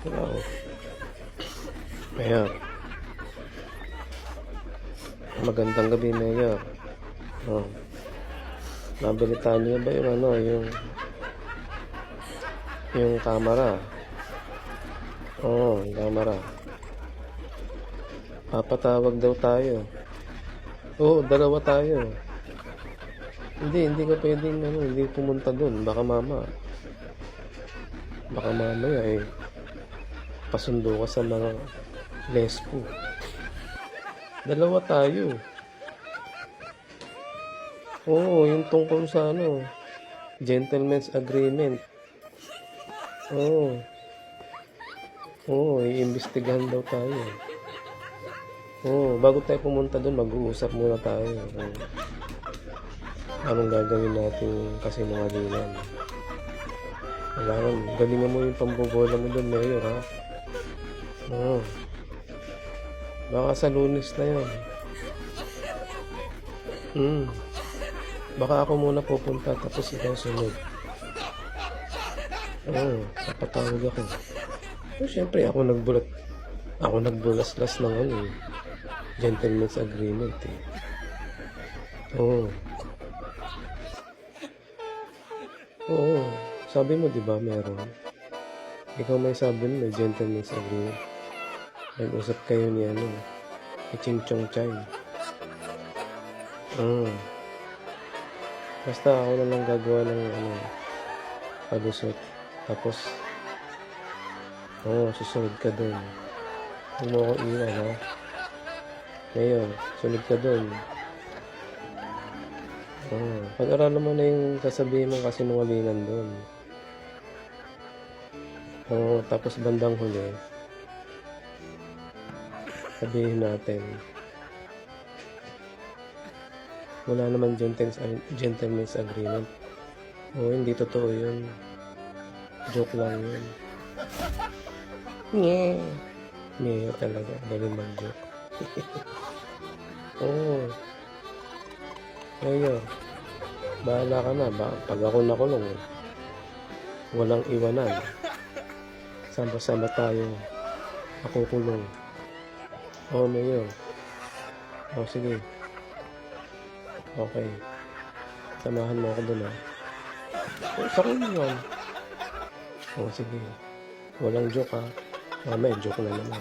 Wow. Mayor. Magandang gabi, Mayor. Oh. Nabilitaan niyo ba yung yung camera? Oo, yung camera. Papatawag daw tayo. Oo, dalawa tayo. Hindi ka pwedeng hindi pumunta doon. Baka mamaya pasundo ka sa mga lesbo. Dalawa tayo. Oo, yung tungkol sa gentleman's agreement. Oo. Oo, iimbestigahan daw tayo. Oo, bago tayo pumunta doon, mag-uusap muna tayo. Anong gagawin natin kasi sinungalingan. Kailangan, galingan mo yung pambobola mo doon, Mayor, ha? Oo. Baka sa Lunes na yun. Baka ako muna pupunta, tapos ikaw sunod. Oo, papatawag ako. So, syempre, ako nagbulaslas ng gentleman's agreement, eh. Oo. Oo. Sabi mo, di ba, meron? Ikaw may sabi mo, may gentleman's agreement. Nag-usap kayo ni Ching Chong Chay. Basta ako na lang gagawa ng palusot. Tapos, susunod ka doon. Huwag mo ako iwan, ha? Ngayon, sunod ka doon. Pag-aralan mo na yung sasabihin mo kasi sinungalingan doon. Tapos bandang huli, sabihin natin, wala naman gentleman's agreement. Hindi totoo yun. Joke lang yun. Nye talaga. Dali mag-joke. Ngayon, bahala ka na. Pag ako nakulong, walang iwanan. Sama-sama tayo. Ako kulong. Mayor. Sige. Okay. Samahan mo ako doon, ha? Sa akin yun. Sige. Walang joke, ha? May joke na naman.